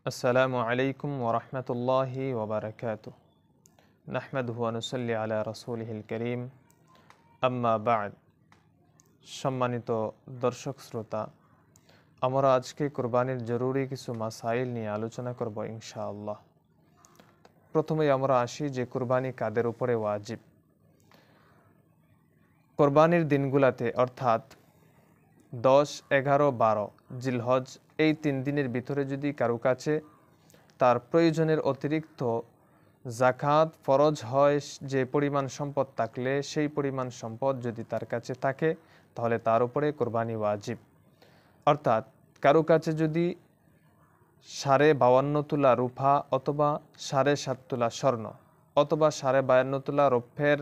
আসসালামু আলাইকুম ওরহমতুল্লাহি ওবরাকাতুহ। নাহমাদুহু ওয়া নুসাল্লি আলা রাসূলিহিল কারীম, আম্মা বা'দ। সম্মানিত দর্শক শ্রোতা, আমরা আজকে কুরবানির জরুরি কিছু মাসাইল নিয়ে আলোচনা করব ইনশাআল্লাহ। প্রথমেই আমরা আসি যে কুরবানি কাদের উপরে ওয়াজিব। কুরবানির দিনগুলাতে অর্থাৎ 10, 11, 12 জিলহজ এই 3 দিনের ভিতরে যদি কারো কাছে তার প্রয়োজনের অতিরিক্ত জাকাত ফরজ হয়, যে পরিমাণ সম্পদ থাকলে সেই পরিমাণ সম্পদ যদি তার কাছে থাকে তাহলে তার উপরে কোরবানি ওয়াজিব। অর্থাৎ কারো কাছে যদি 52.5 তোলা রূপা অথবা 7.5 তোলা স্বর্ণ অথবা 52.5 তোলা রৌপ্যের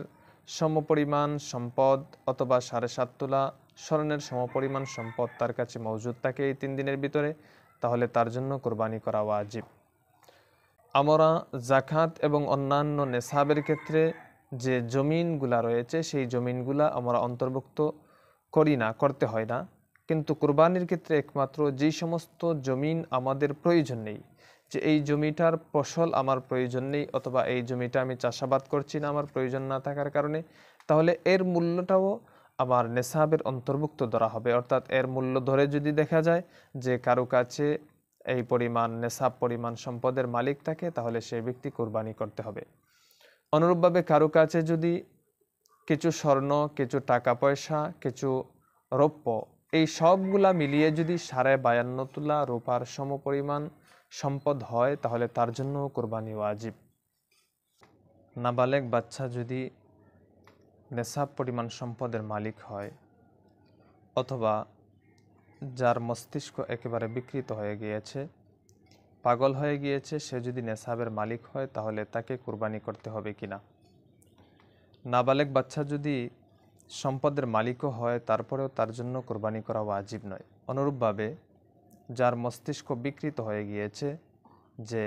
সমপরিমাণ সম্পদ অথবা 7.5 তোলা স্বর্ণের সমপরিমাণ সম্পদ তার কাছে মজুদ থাকে এই 3 দিনের ভিতরে, তাহলে তার জন্য কোরবানি করা ওয়াজিব। আমরা জাকাত এবং অন্যান্য নেসাবের ক্ষেত্রে যে জমিনগুলা রয়েছে সেই জমিনগুলা আমরা অন্তর্ভুক্ত করি না, করতে হয় না। কিন্তু কুরবানির ক্ষেত্রে একমাত্র যেই সমস্ত জমিন আমাদের প্রয়োজন নেই, যে এই জমিটার ফসল আমার প্রয়োজন নেই অথবা এই জমিটা আমি চাষাবাদ করছি না আমার প্রয়োজন না থাকার কারণে, তাহলে এর মূল্যটাও আমার নেসাবের অন্তর্ভুক্ত ধরা হবে। অর্থাৎ এর মূল্য ধরে যদি দেখা যায় যে কারো কাছে এই পরিমাণ নেসাব পরিমাণ সম্পদের মালিক থাকে, তাহলে সেই ব্যক্তি কোরবানি করতে হবে। অনুরূপভাবে কারো কাছে যদি কিছু স্বর্ণ, কিছু টাকা পয়সা, কিছু রৌপ্য এই সবগুলা মিলিয়ে যদি 52.5 তোলা রূপার সমপরিমাণ সম্পদ হয়, তাহলে তার জন্য কোরবানি ওয়াজিব। নাবালেগ বাচ্চা যদি নেসাব পরিমাণ সম্পদের মালিক হয় অথবা যার মস্তিষ্ক একেবারে বিকৃত হয়ে গিয়েছে, পাগল হয়ে গিয়েছে, সে যদি নেসাবের মালিক হয় তাহলে তাকে কুরবানি করতে হবে কিনা। নাবালেগ বাচ্চা যদি সম্পদের মালিকও হয় তারপরেও তার জন্য কুরবানি করা ওয়াজিব নয়। অনুরূপভাবে যার মস্তিষ্ক বিকৃত হয়ে গিয়েছে, যে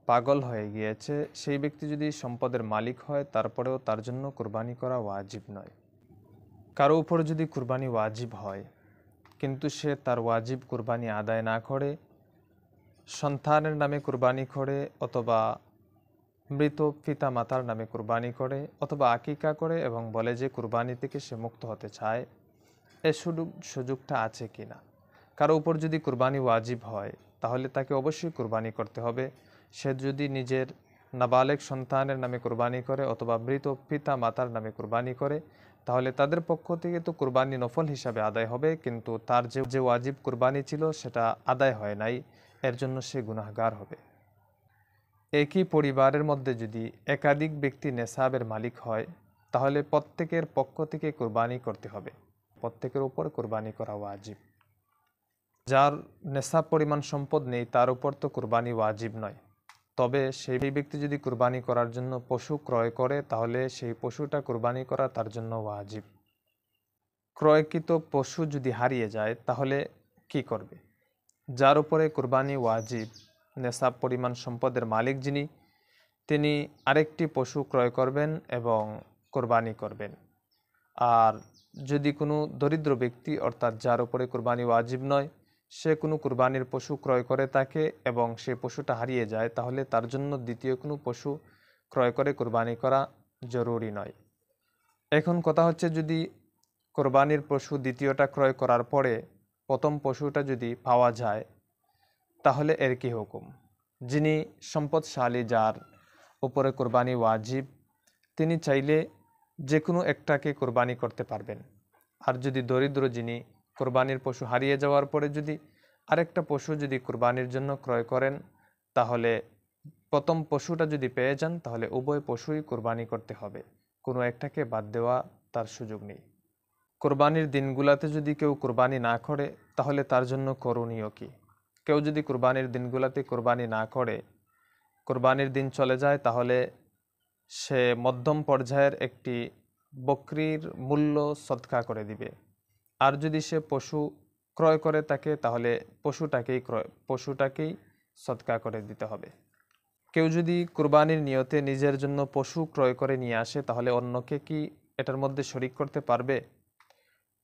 পাগল হয়ে গিয়েছে, সেই ব্যক্তি যদি সম্পদের মালিক হয় তারপরেও তার জন্য কুরবানি করা ওয়াজিব নয়। কারো উপর যদি কুরবানি ওয়াজিব হয় কিন্তু সে তার ওয়াজিব কুরবানি আদায় না করে, সন্তানের নামে কুরবানি করে অথবা মৃত পিতা মাতার নামে কুরবানি করে অথবা আকিকা করে এবং বলে যে কুরবানি থেকে সে মুক্ত হতে চায়, এ সুযোগটা আছে কিনা। কারো উপর যদি কুরবানি ওয়াজিব হয় তাহলে তাকে অবশ্যই কুরবানি করতে হবে। সে যদি নিজের নাবালেগ সন্তানের নামে কুরবানি করে অথবা মৃত পিতা মাতার নামে কুরবানি করে, তাহলে তাদের পক্ষ থেকে তো কুরবানি নফল হিসাবে আদায় হবে, কিন্তু তার যে ওয়াজিব কুরবানি ছিল সেটা আদায় হয় নাই, এর জন্য সে গুনাহগার হবে। একই পরিবারের মধ্যে যদি একাধিক ব্যক্তি নেসাবের মালিক হয় তাহলে প্রত্যেকের পক্ষ থেকে কুরবানি করতে হবে, প্রত্যেকের উপর কুরবানি করা ওয়াজিব। যার নেসাব পরিমাণ সম্পদ নেই তার উপর তো কুরবানি ওয়াজিব নয়, তবে সেই ব্যক্তি যদি কুরবানি করার জন্য পশু ক্রয় করে তাহলে সেই পশুটা কুরবানি করা তার জন্য ওয়াজিব। ক্রয়কৃত পশু যদি হারিয়ে যায় তাহলে কি করবে? যার উপরে কুরবানি ওয়াজিব, নেসাব পরিমাণ সম্পদের মালিক যিনি, তিনি আরেকটি পশু ক্রয় করবেন এবং কোরবানি করবেন। আর যদি কোনো দরিদ্র ব্যক্তি অর্থাৎ যার উপরে কুরবানি ওয়াজিব নয়, সে কোনো কুরবানির পশু ক্রয় করে থাকে এবং সে পশুটা হারিয়ে যায়, তাহলে তার জন্য দ্বিতীয় কোনো পশু ক্রয় করে কুরবানি করা জরুরি নয়। এখন কথা হচ্ছে, যদি কোরবানির পশু দ্বিতীয়টা ক্রয় করার পরে প্রথম পশুটা যদি পাওয়া যায় তাহলে এর কি হুকুম? যিনি সম্পদশালী, যার উপরে কোরবানি ওয়াজিব, তিনি চাইলে যে কোনো একটাকে কোরবানি করতে পারবেন। আর যদি দরিদ্র, যিনি কোরবানির পশু হারিয়ে যাওয়ার পরে যদি আরেকটা পশু যদি কোরবানির জন্য ক্রয় করেন, তাহলে প্রথম পশুটা যদি পেয়ে যান তাহলে উভয় পশুই কোরবানি করতে হবে, কোনো একটাকে বাদ দেওয়া তার সুযোগ নেই। কোরবানির দিনগুলাতে যদি কেউ কোরবানি না করে তাহলে তার জন্য করণীয় কি? কেউ যদি কোরবানির দিনগুলাতে কোরবানি না করে, কোরবানির দিন চলে যায়, তাহলে সে মধ্যম পর্যায়ের একটি বকরির মূল্য সদকা করে দিবে। আর যদি সে পশু ক্রয় করে থাকে তাহলে পশুটাকেই সদকা করে দিতে হবে। কেউ যদি কোরবানির নিয়তে নিজের জন্য পশু ক্রয় করে নিয়ে আসে তাহলে অন্যকে কি এটার মধ্যে শরিক করতে পারবে?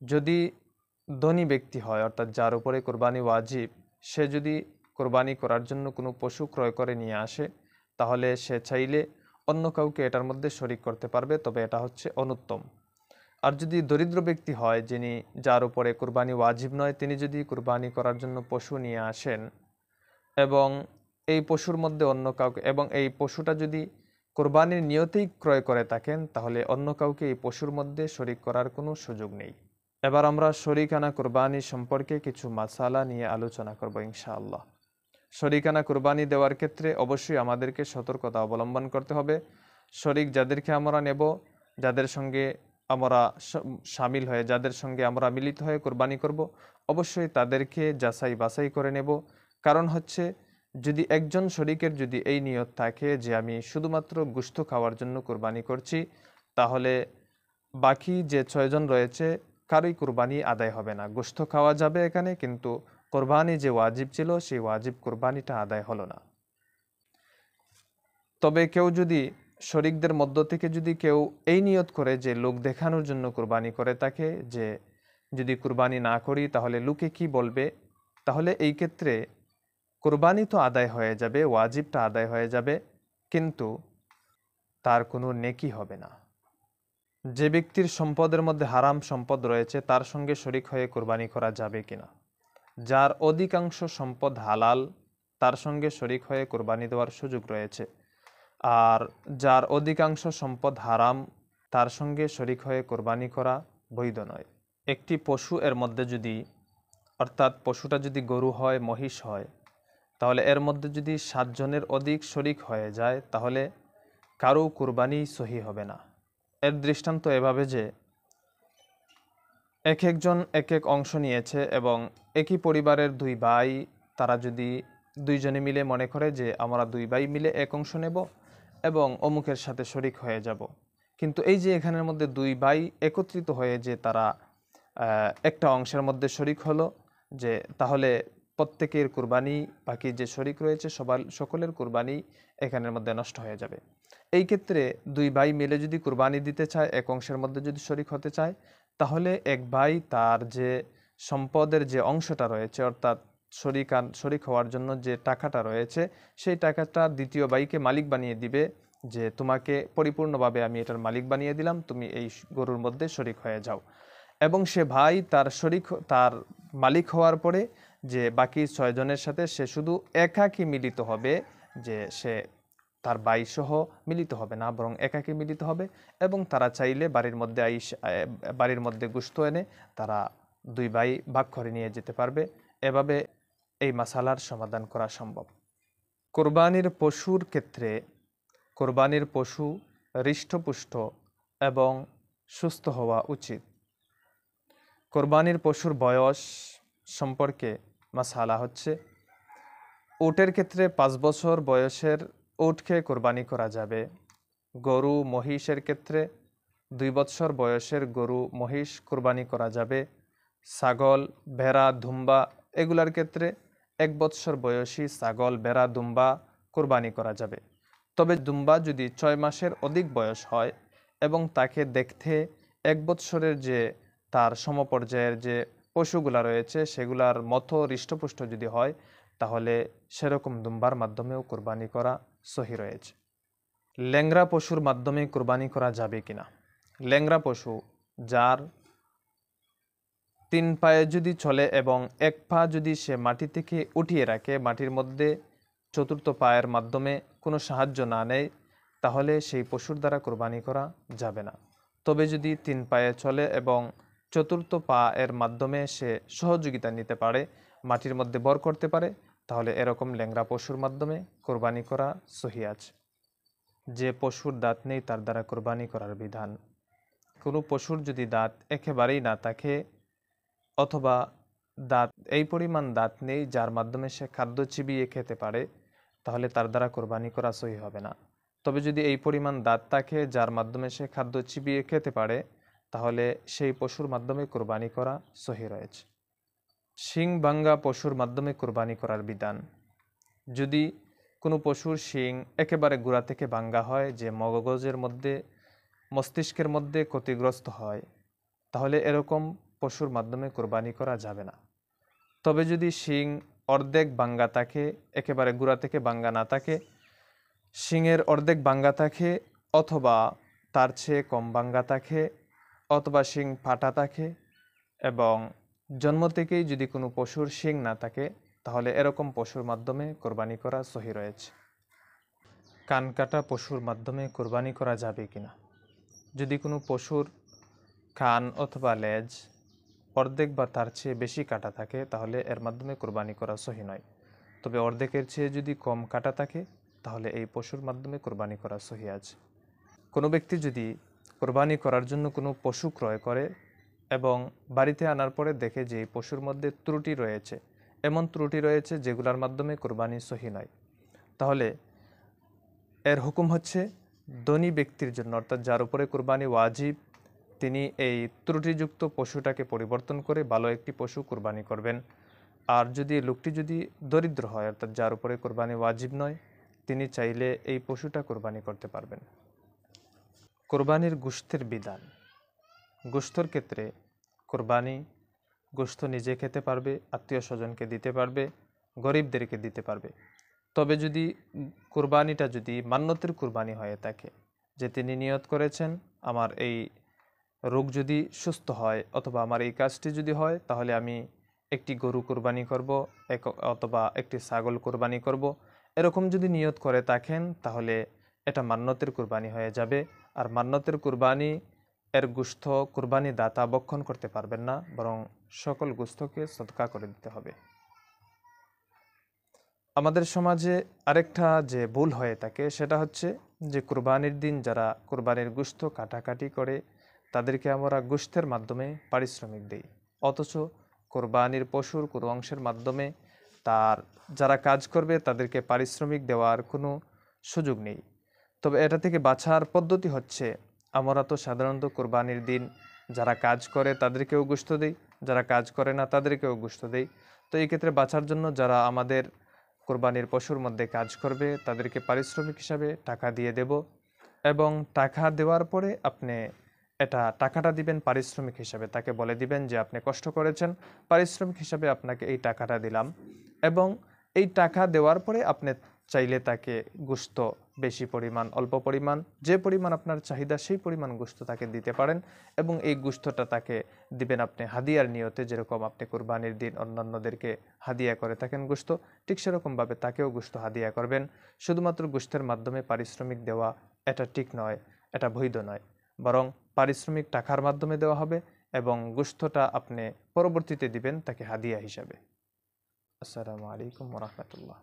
যদি ধনী ব্যক্তি হয় অর্থাৎ যার উপরে কোরবানি ওয়াজিব, সে যদি কোরবানি করার জন্য কোনো পশু ক্রয় করে নিয়ে আসে, তাহলে সে চাইলে অন্য কাউকে এটার মধ্যে শরিক করতে পারবে, তবে এটা হচ্ছে অনুত্তম। আর যদি দরিদ্র ব্যক্তি হয়, যার উপরে কোরবানি ওয়াজিব নয়, তিনি যদি কোরবানি করার জন্য পশু নিয়ে আসেন এবং এই পশুর মধ্যে অন্য কাউকে, এবং এই পশুটা যদি কোরবানির নিয়তেই ক্রয় করে থাকেন, তাহলে অন্য কাউকে এই পশুর মধ্যে শরিক করার কোনো সুযোগ নেই। এবার আমরা শরিকানা কোরবানি সম্পর্কে কিছু মাসালা নিয়ে আলোচনা করব ইনশাআল্লাহ। শরিকানা কোরবানি দেওয়ার ক্ষেত্রে অবশ্যই আমাদেরকে সতর্কতা অবলম্বন করতে হবে। শরিক যাদেরকে আমরা নেব, যাদের সঙ্গে আমরা সামিল হয়ে, যাদের সঙ্গে আমরা মিলিত হয়ে কোরবানি করব, অবশ্যই তাদেরকে যাচাই বাছাই করে নেব। কারণ হচ্ছে, যদি একজন শরিকের যদি এই নিয়ত থাকে যে আমি শুধুমাত্র গোশত খাওয়ার জন্য কোরবানি করছি, তাহলে বাকি যে 6 জন রয়েছে কারোই কোরবানি আদায় হবে না। গোশত খাওয়া যাবে এখানে, কিন্তু কোরবানি যে ওয়াজিব ছিল সেই ওয়াজিব কোরবানিটা আদায় হলো না। তবে কেউ যদি শরিকদের মধ্য থেকে যদি কেউ এই নিয়ত করে যে লোক দেখানোর জন্য কোরবানি করে থাকে, যে যদি কোরবানি না করি তাহলে লোকে কি বলবে, তাহলে এই ক্ষেত্রে কোরবানি তো আদায় হয়ে যাবে, ওয়াজিবটা আদায় হয়ে যাবে, কিন্তু তার কোনো নেকি হবে না। যে ব্যক্তির সম্পদের মধ্যে হারাম সম্পদ রয়েছে তার সঙ্গে শরিক হয়ে কোরবানি করা যাবে কিনা? যার অধিকাংশ সম্পদ হালাল তার সঙ্গে শরিক হয়ে কোরবানি দেওয়ার সুযোগ রয়েছে, আর যার অধিকাংশ সম্পদ হারাম তার সঙ্গে শরিক হয়ে কোরবানি করা বৈধ নয়। একটি পশু এর মধ্যে যদি, অর্থাৎ পশুটা যদি গরু হয়, মহিষ হয়, তাহলে এর মধ্যে যদি 7 জনের অধিক শরিক হয়ে যায়, তাহলে কারো কোরবানি সহি হবে না। এর দৃষ্টান্ত এভাবে যে এক একজন এক এক অংশ নিয়েছে এবং একই পরিবারের 2 ভাই, তারা যদি 2 জনে মিলে মনে করে যে আমরা 2 ভাই মিলে এক অংশ নেব এবং অমুকের সাথে শরিক হয়ে যাব, কিন্তু এই যে এখানের মধ্যে 2 ভাই একত্রিত হয়ে যে তারা একটা অংশের মধ্যে শরিক হলো, যে তাহলে প্রত্যেকের কুরবানি, বাকি যে শরিক রয়েছে সকলের কুরবানি এখানের মধ্যে নষ্ট হয়ে যাবে। এই ক্ষেত্রে 2 ভাই মিলে যদি কুরবানি দিতে চায়, এক অংশের মধ্যে যদি শরিক হতে চায়, তাহলে এক ভাই তার যে সম্পদের যে অংশটা রয়েছে, অর্থাৎ শরিক হওয়ার জন্য যে টাকাটা রয়েছে, সেই টাকাটা দ্বিতীয় ভাইকে মালিক বানিয়ে দিবে, যে তোমাকে পরিপূর্ণভাবে আমি এটার মালিক বানিয়ে দিলাম, তুমি এই গরুর মধ্যে শরিক হয়ে যাও। এবং সে ভাই তার মালিক হওয়ার পরে যে বাকি 6 জনের সাথে সে শুধু একাকী মিলিত হবে, যে সে তার ভাই সহ মিলিত হবে না, বরং একাকী মিলিত হবে, এবং তারা চাইলে বাড়ির মধ্যে গোশত এনে তারা 2 ভাই ভাগ করে নিয়ে যেতে পারবে। এভাবে এই মাসালার সমাধান করা সম্ভব। কোরবানির পশুর ক্ষেত্রে কোরবানির পশু হৃষ্টপুষ্ট এবং সুস্থ হওয়া উচিত। কোরবানির পশুর বয়স সম্পর্কে মাসালা হচ্ছে, উটের ক্ষেত্রে 5 বছর বয়সের উটকে কোরবানি করা যাবে। গরু মহিষের ক্ষেত্রে 2 বছর বয়সের গরু মহিষ কোরবানি করা যাবে। ছাগল, ভেড়া, দুম্বা এগুলার ক্ষেত্রে 1 বছর বয়সী ছাগল, ভেড়া, দুম্বা কোরবানি করা যাবে। তবে দুম্বা যদি 6 মাসের অধিক বয়স হয় এবং তাকে দেখতে 1 বছরের যে তার সমপর্যায়ের যে পশুগুলা রয়েছে সেগুলার মতো হৃষ্টপুষ্ট যদি হয়, তাহলে সেরকম দুম্বার মাধ্যমেও কোরবানি করা সহি রয়েছে। ল্যাংড়া পশুর মাধ্যমে কোরবানি করা যাবে কিনা? ল্যাংড়া পশু যার 3 পায়ে যদি চলে এবং 1 পা যদি সে মাটি থেকে উঠিয়ে রাখে, মাটির মধ্যে 4র্থ পায়ের মাধ্যমে কোনো সাহায্য না নেয়, তাহলে সেই পশুর দ্বারা কোরবানি করা যাবে না। তবে যদি 3 পায়ে চলে এবং 4র্থ পা এর মাধ্যমে সে সহযোগিতা নিতে পারে, মাটির মধ্যে ভর করতে পারে, তাহলে এরকম ল্যাংড়া পশুর মাধ্যমে কোরবানি করা সহি আছে। যে পশুর দাঁত নেই তার দ্বারা কোরবানি করার বিধান। কোনো পশুর যদি দাঁত একেবারেই না থাকে, অথবা এই পরিমাণ দাঁত নেই যার মাধ্যমে সে খাদ্য চিবিয়ে খেতে পারে, তাহলে তার দ্বারা কোরবানি করা সহি হবে না। তবে যদি এই পরিমাণ দাঁত থাকে যার মাধ্যমে সে খাদ্য চিবিয়ে খেতে পারে, তাহলে সেই পশুর মাধ্যমে কোরবানি করা সহি রয়েছে। শিং ভাঙ্গা পশুর মাধ্যমে কোরবানি করার বিধান। যদি কোনো পশুর শিং একেবারে গোড়া থেকে ভাঙ্গা হয়, যে মস্তিষ্কের মধ্যে ক্ষতিগ্রস্ত হয়, তাহলে এরকম পশুর মাধ্যমে কোরবানি করা যাবে না। তবে যদি শিং অর্ধেক ভাঙ্গা থাকে, একেবারে গোড়া থেকে ভাঙ্গা না থাকে, শিংয়ের অর্ধেক ভাঙ্গা থাকে, অথবা তার চেয়ে কম ভাঙ্গা থাকে, অথবা শিং ফাটা থাকে, এবং জন্ম থেকেই যদি কোনো পশুর শিং না থাকে, তাহলে এরকম পশুর মাধ্যমে কোরবানি করা সহি রয়েছে। কান কাটা পশুর মাধ্যমে কোরবানি করা যাবে কিনা? যদি কোনো পশুর কান অথবা লেজ অর্ধেক বা তার চেয়ে বেশি কাটা থাকে, তাহলে এর মাধ্যমে কোরবানি করা সহি নয়। তবে অর্ধেকের চেয়ে যদি কম কাটা থাকে, তাহলে এই পশুর মাধ্যমে কোরবানি করা সহি আছে। কোনো ব্যক্তি যদি কোরবানি করার জন্য কোনো পশু ক্রয় করে এবং বাড়িতে আনার পরে দেখে যে এই পশুর মধ্যে ত্রুটি রয়েছে, এমন ত্রুটি রয়েছে যেগুলোর মাধ্যমে কোরবানি সহি নয়, তাহলে এর হুকুম হচ্ছে ধনী ব্যক্তির জন্য, অর্থাৎ যার উপরে কোরবানি ওয়াজিব, তিনি এই ত্রুটিযুক্ত পশুটাকে পরিবর্তন করে ভালো একটি পশু কোরবানি করবেন। আর যদি লোকটি যদি দরিদ্র হয়, অর্থাৎ যার উপরে কোরবানি ওয়াজিব নয়, তিনি চাইলে এই পশুটা কোরবানি করতে পারবেন। কোরবানির গোশতের বিধান। গোশতর ক্ষেত্রে কোরবানি গোশত নিজে খেতে পারবে, আত্মীয় স্বজনকে দিতে পারবে, গরিবদেরকে দিতে পারবে। তবে যদি কোরবানিটা যদি মান্যতের কোরবানি হয়ে থাকে, যে তিনি নিয়ত করেছেন আমার এই রোগ যদি সুস্থ হয় অথবা আমার এই কাজটি যদি হয়, তাহলে আমি একটি গরু কোরবানি করব অথবা একটি ছাগল কোরবানি করব, এরকম যদি নিয়ত করে থাকেন, তাহলে এটা মান্যতের কোরবানি হয়ে যাবে। আর মান্যতের কোরবানি এর গোশত কোরবানি দাতা ভক্ষণ করতে পারবেন না, বরং সকল গোশতকে সদকা করে দিতে হবে। আমাদের সমাজে আরেকটা যে ভুল হয়ে থাকে, সেটা হচ্ছে যে কোরবানির দিন যারা কোরবানির গোশত কাটাকাটি করে, তাদেরকে আমরা গোশতের মাধ্যমে পারিশ্রমিক দিই, অথচ কোরবানির পশুর কোনো অংশের মাধ্যমে তার যারা কাজ করবে তাদেরকে পারিশ্রমিক দেওয়ার কোনো সুযোগ নেই। তবে এটা থেকে বাঁচার পদ্ধতি হচ্ছে, আমরা তো সাধারণত কোরবানির দিন যারা কাজ করে তাদেরকেও গোশত দেই, যারা কাজ করে না তাদেরকেও গোশত দেই। তো এই ক্ষেত্রে বাঁচার জন্য যারা আমাদের কোরবানির পশুর মধ্যে কাজ করবে তাদেরকে পারিশ্রমিক হিসাবে টাকা দিয়ে দেব, এবং টাকা দেওয়ার পরে আপনি টাকাটা দিবেন পারিশ্রমিক হিসাবে, তাকে বলে দিবেন যে আপনি কষ্ট করেছেন, পারিশ্রমিক হিসাবে আপনাকে এই টাকাটা দিলাম। এবং এই টাকা দেওয়ার পরে আপনি চাইলে তাকে গোশত বেশি পরিমাণ, অল্প পরিমাণ, যে পরিমাণ আপনার চাহিদা সেই পরিমাণ গোশত তাকে দিতে পারেন, এবং এই গোশতটা তাকে দিবেন আপনি হাদিয়ার নিয়তে। যেরকম আপনি কোরবানির দিন অন্যান্যদেরকে হাদিয়া করে থাকেন গোশত, ঠিক সেরকমভাবে তাকেও গোশত হাদিয়া করবেন। শুধুমাত্র গোশতের মাধ্যমে পারিশ্রমিক দেওয়া এটা ঠিক নয়, এটা বৈধ নয়, বরং পারিশ্রমিক টাকার মাধ্যমে দেওয়া হবে এবং গোশতটা আপনি পরবর্তীতে দিবেন তাকে হাদিয়া হিসাবে। আসসালামু আলাইকুম ওয়া রাহমাতুল্লাহ।